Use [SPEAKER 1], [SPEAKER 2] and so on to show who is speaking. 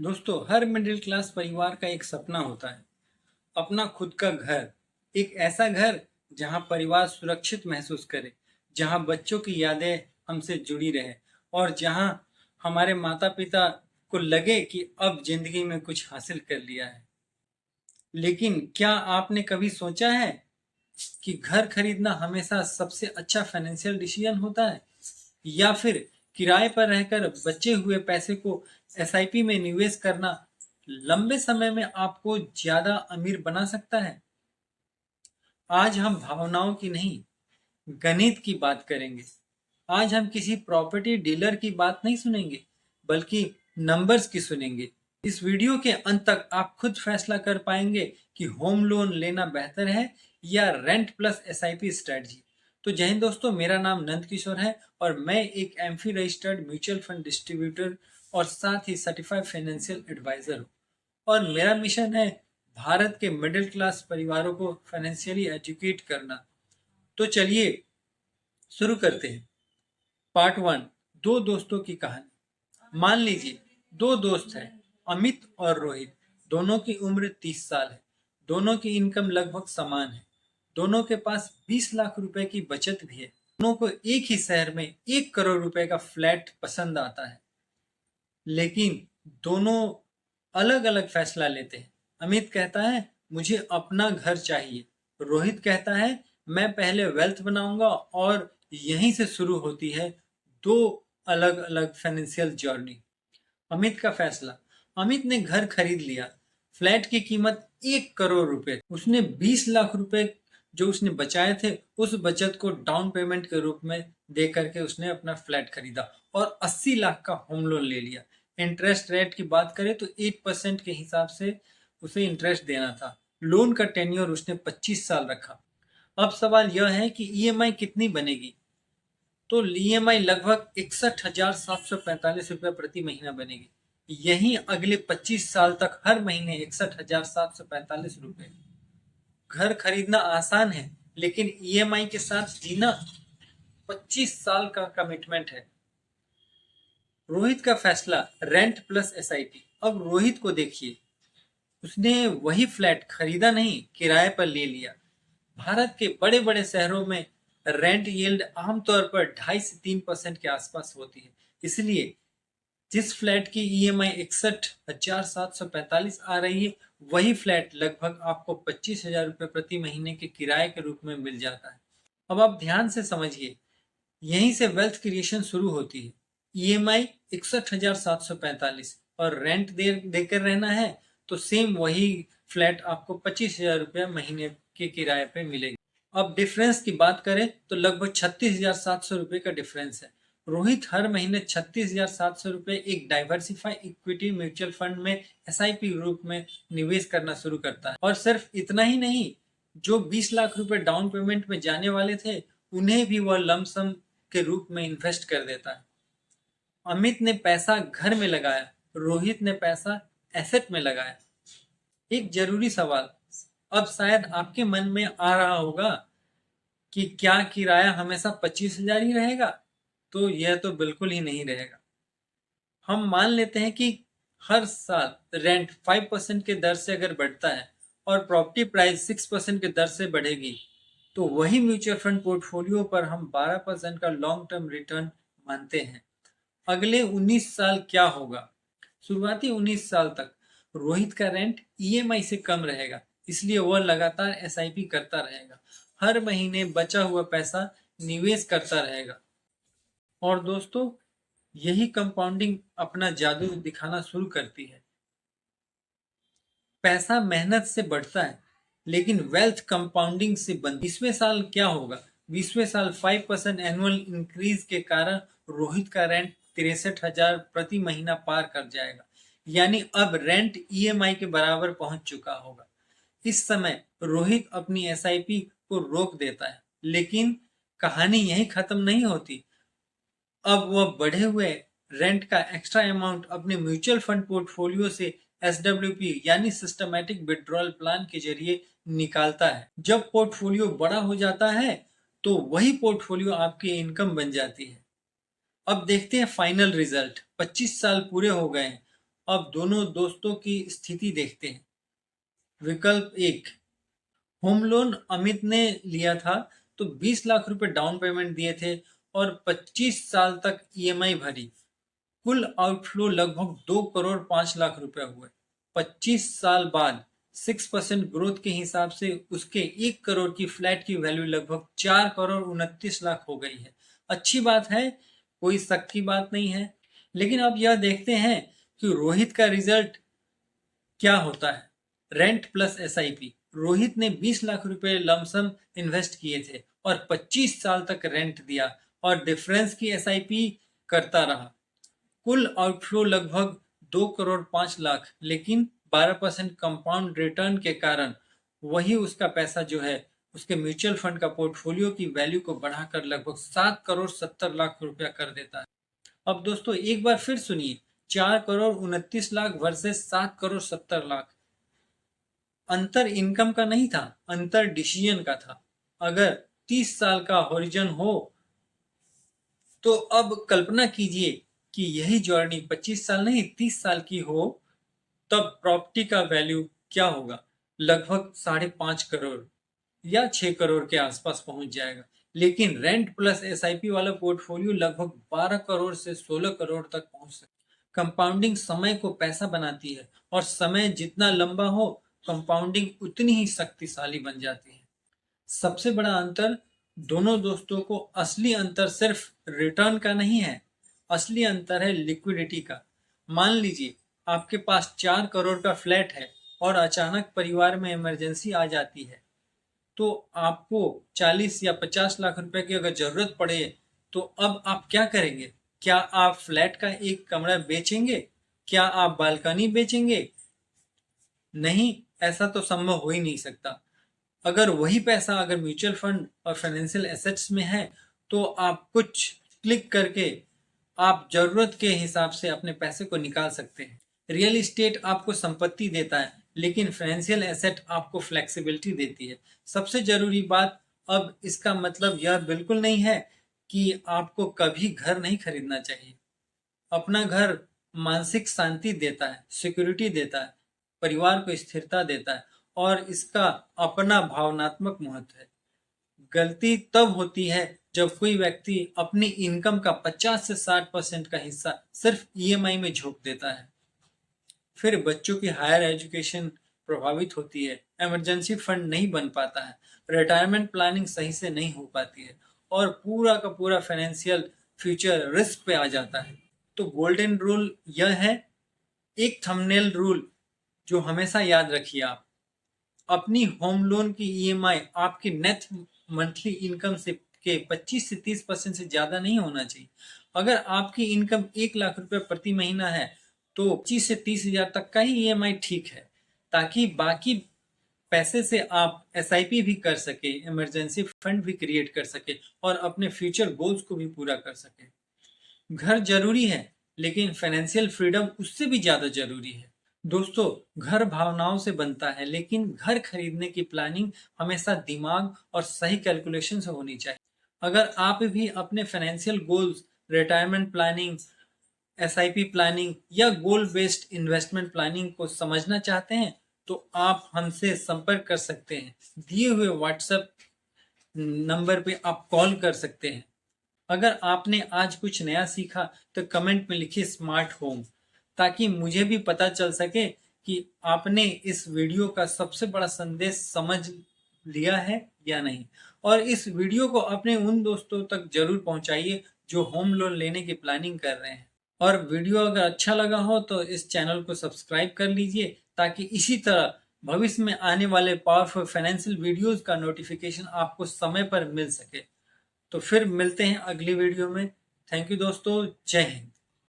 [SPEAKER 1] दोस्तों, हर middle class परिवार का एक सपना होता है, अपना खुद का घर। एक ऐसा घर जहां परिवार सुरक्षित महसूस करे, जहां बच्चों की यादें हमसे जुड़ी रहे और जहां हमारे माता पिता को लगे कि अब जिंदगी में कुछ हासिल कर लिया है। लेकिन क्या आपने कभी सोचा है कि घर खरीदना हमेशा सबसे अच्छा फाइनेंशियल डिसीजन होता है, या फिर किराए पर रहकर बचे हुए पैसे को एसआईपी में निवेश करना लंबे समय में आपको ज्यादा अमीर बना सकता है? आज हम भावनाओं की नहीं, गणित की बात करेंगे। आज हम किसी प्रॉपर्टी डीलर की बात नहीं सुनेंगे, बल्कि नंबर्स की सुनेंगे। इस वीडियो के अंत तक आप खुद फैसला कर पाएंगे कि होम लोन लेना बेहतर है या रेंट प्लस एसआईपी स्ट्रेटजी। तो जय हिंद दोस्तों, मेरा नाम नंद किशोर है और मैं एक AMFI registered mutual fund distributor और साथ ही सर्टिफाइड फाइनेंशियल एडवाइजर हूँ। और मेरा मिशन है भारत के मिडिल क्लास परिवारों को फाइनेंशियली एजुकेट करना। तो चलिए शुरू करते हैं। पार्ट वन, दो दोस्तों की कहानी। मान लीजिए दो दोस्त हैं, अमित और रोहित। दोनों की उम्र 30 साल है। दोनों की इनकम लगभग समान है। दोनों के पास 20 लाख रुपए की बचत भी है। दोनों को एक ही शहर में 1 करोड़ रुपए का फ्लैट पसंद आता है, लेकिन दोनों अलग अलग फैसला लेते हैं। अमित कहता है मुझे अपना घर चाहिए। रोहित कहता है मैं पहले वेल्थ बनाऊंगा। और यहीं से शुरू होती है दो अलग अलग फाइनेंशियल जर्नी। अमित का फैसला। अमित ने घर खरीद लिया। फ्लैट की कीमत 1 करोड़ रुपए। उसने 20 लाख रुपए जो उसने बचाए थे, उस बचत को डाउन पेमेंट के रूप में दे करके उसने अपना फ्लैट खरीदा और 80 लाख का होम लोन ले लिया। इंटरेस्ट रेट की बात करें तो 8% के हिसाब से उसे इंटरेस्ट देना था। लोन का टेन्योर उसने 25 साल रखा। अब सवाल यह है कि ईएमआई कितनी बनेगी। तो ईएमआई लगभग 61,745 रुपये प्रति महीना बनेगी। यही अगले 25 साल तक हर महीने 61,745 रुपये। घर खरीदना आसान है, लेकिन ईएमआई के साथ जीना 25 साल का कमिटमेंट है। रोहित का फैसला, रेंट प्लस एसआईपी। अब रोहित को देखिए, उसने वही फ्लैट खरीदा नहीं, किराए पर ले लिया। भारत के बड़े बड़े शहरों में रेंट यील्ड आमतौर पर 2.5 से 3% के आसपास होती है। इसलिए जिस फ्लैट की ईएमआई 61,745 आ रही है, वही फ्लैट लगभग आपको 25,000 रुपये प्रति महीने के किराए के रूप में मिल जाता है। अब आप ध्यान से समझिए, यहीं से वेल्थ क्रिएशन शुरू होती है। ईएमआई 61,745 और रेंट देकर रहना है, तो सेम वही फ्लैट आपको 25,000 रुपये महीने के किराए पे मिलेगी। अब डिफरेंस की बात करें तो लगभग 36,700 रुपये का डिफरेंस है। रोहित हर महीने 36,700 रुपये एक डाइवर्सिफाई इक्विटी म्यूचुअल फंड में एसआईपी रूप में निवेश करना शुरू करता है। और सिर्फ इतना ही नहीं, जो 20 लाख रुपए डाउन पेमेंट में जाने वाले थे, उन्हें भी वह लमसम के रूप में इन्वेस्ट कर देता है। अमित ने पैसा घर में लगाया, रोहित ने पैसा एसेट में लगाया। एक जरूरी सवाल अब शायद आपके मन में आ रहा होगा कि क्या किराया हमेशा 25,000 ही रहेगा? तो यह तो बिल्कुल ही नहीं रहेगा। हम मान लेते हैं कि हर साल रेंट 5% के दर से अगर बढ़ता है और प्रॉपर्टी प्राइस 6% के दर से बढ़ेगी, तो वही म्यूचुअल फंड पोर्टफोलियो पर हम 12% का लॉन्ग टर्म रिटर्न मानते हैं। अगले 19 साल क्या होगा? शुरुआती 19 साल तक रोहित का रेंट ईएमआई से कम रहेगा, इसलिए वह लगातार एसआईपी करता रहेगा। हर महीने बचा हुआ पैसा निवेश करता रहेगा। और दोस्तों, यही कंपाउंडिंग अपना जादू दिखाना शुरू करती है। पैसा मेहनत से बढ़ता है, लेकिन वेल्थ कंपाउंडिंग से बनती। 20वें साल क्या होगा? 20वें साल 5% एनुअल इंक्रीज के कारण रोहित का रेंट 63,000 प्रति महीना पार कर जाएगा। यानी अब रेंट ईएमआई के बराबर पहुंच चुका होगा। इस समय रोहित अपनी एसआईपी को रोक देता है, लेकिन कहानी यहीं खत्म नहीं होती। अब वह बढ़े हुए रेंट का एक्स्ट्रा अमाउंट अपने म्यूचुअल फंड पोर्टफोलियो से एसडब्ल्यूपी यानी सिस्टमैटिक विड्रॉल प्लान के जरिए निकालता है। जब पोर्टफोलियो बड़ा हो जाता है, तो वही पोर्टफोलियो आपकी इनकम बन जाती है। अब देखते हैं फाइनल रिजल्ट। 25 साल पूरे हो गए हैं अब दोनों दोस्तों की स्थिति देखते हैं। विकल्प 1, होम लोन अमित ने लिया था तो 20 लाख रुपए डाउन पेमेंट दिए थे और 25 साल तक ईएमआई भरी। कुल आउटफ्लो लगभग 2 करोड़ 5 लाख रुपए हुए। 25 साल बाद 6% ग्रोथ के हिसाब से उसके 1 करोड़ की फ्लैट की वैल्यू लगभग 4 करोड़ 29 लाख हो गई है। अच्छी बात है, कोई शक की बात नहीं है। लेकिन अब यह देखते हैं कि रोहित का रिजल्ट क्या होता है। Rent plus SIP. रोहित ने 20 लाख रुपए लमसम इन्वेस्ट किए थे और 25 साल तक रेंट दिया और डिफरेंस की एसआईपी करता रहा। कुल आउटफ्लो लगभग 2 करोड़ 5 लाख, लेकिन 12% कंपाउंड रिटर्न के कारण वही उसका पैसा जो है उसके म्यूचुअल फंड का पोर्टफोलियो की वैल्यू को बढ़ाकर लगभग 7 करोड़ 70 लाख रुपया कर देता है। अब दोस्तों एक बार फिर सुनिए, 4 करोड़ 29 लाख वर्सेस 7 करोड़ 70 लाख। अंतर इनकम का नहीं था, अंतर डिसीजन का था। अगर 30 साल का होरिजन हो तो अब कल्पना कीजिए कि यही जर्नी 25 साल नहीं 30 साल की हो, तब प्रॉपर्टी का वैल्यू क्या होगा। लगभग 5.5 करोड़ या 6 करोड़ के आसपास पहुंच जाएगा। लेकिन रेंट प्लस एसआईपी वाला पोर्टफोलियो लगभग 12 करोड़ से 16 करोड़ तक पहुंच सकता है। कंपाउंडिंग समय को पैसा बनाती है और समय जितना लंबा हो कंपाउंडिंग उतनी ही शक्तिशाली बन जाती है। सबसे बड़ा अंतर दोनों दोस्तों को, असली अंतर सिर्फ रिटर्न का नहीं है, असली अंतर है लिक्विडिटी का। मान लीजिए आपके पास 4 करोड़ का फ्लैट है और अचानक परिवार में इमरजेंसी आ जाती है, तो आपको 40 या 50 लाख रुपए की अगर जरूरत पड़े तो अब आप क्या करेंगे। क्या आप फ्लैट का एक कमरा बेचेंगे? क्या आप बालकनी बेचेंगे? नहीं, ऐसा तो संभव हो ही नहीं सकता। अगर वही पैसा अगर म्यूचुअल फंड और फाइनेंशियल एसेट्स में है तो आप कुछ क्लिक करके आप जरूरत के हिसाब से अपने पैसे को निकाल सकते हैं। रियल एस्टेट आपको संपत्ति देता है, लेकिन फाइनेंशियल एसेट आपको फ्लेक्सिबिलिटी देती है। सबसे जरूरी बात, अब इसका मतलब यह बिल्कुल नहीं है कि आपको कभी घर नहीं खरीदना चाहिए। अपना घर मानसिक शांति देता है, सिक्योरिटी देता है, परिवार को स्थिरता देता है और इसका अपना भावनात्मक महत्व है। गलती तब होती है जब कोई व्यक्ति अपनी इनकम का 50 से 60% का हिस्सा सिर्फ ईएमआई में झोंक देता है। फिर बच्चों की हायर एजुकेशन प्रभावित होती है, इमरजेंसी फंड नहीं बन पाता है, रिटायरमेंट प्लानिंग सही से नहीं हो पाती है और पूरा का पूरा फाइनेंशियल फ्यूचर रिस्क पे आ जाता है। तो गोल्डन रूल यह है, एक थंबनेल रूल जो हमेशा याद रखिए, आप अपनी होम लोन की ईएमआई आपकी नेट मंथली इनकम से के 25 से 30% से ज्यादा नहीं होना चाहिए। अगर आपकी इनकम 1 लाख रुपए प्रति महीना है तो 25 से 30 हजार तक का ही ईएमआई ठीक है, ताकि बाकी पैसे से आप एसआईपी भी कर सके, इमरजेंसी फंड भी क्रिएट कर सके और अपने फ्यूचर गोल्स को भी पूरा कर सके। घर जरूरी है, लेकिन फाइनेंशियल फ्रीडम उससे भी ज्यादा जरूरी है। दोस्तों, घर भावनाओं से बनता है, लेकिन घर खरीदने की प्लानिंग हमेशा दिमाग और सही कैलकुलेशन से होनी चाहिए। अगर आप भी अपने financial goals, retirement planning, SIP planning या गोल बेस्ड इन्वेस्टमेंट प्लानिंग को समझना चाहते हैं तो आप हमसे संपर्क कर सकते हैं। दिए हुए व्हाट्सएप नंबर पे आप कॉल कर सकते हैं। अगर आपने आज कुछ नया सीखा तो कमेंट में लिखिए स्मार्ट होम, ताकि मुझे भी पता चल सके कि आपने इस वीडियो का सबसे बड़ा संदेश समझ लिया है या नहीं। और इस वीडियो को अपने उन दोस्तों तक जरूर पहुंचाइए जो होम लोन लेने की प्लानिंग कर रहे हैं। और वीडियो अगर अच्छा लगा हो तो इस चैनल को सब्सक्राइब कर लीजिए, ताकि इसी तरह भविष्य में आने वाले पावरफुल फाइनेंशियल वीडियोस का नोटिफिकेशन आपको समय पर मिल सके। तो फिर मिलते हैं अगली वीडियो में। थैंक यू दोस्तों, जय हिंद।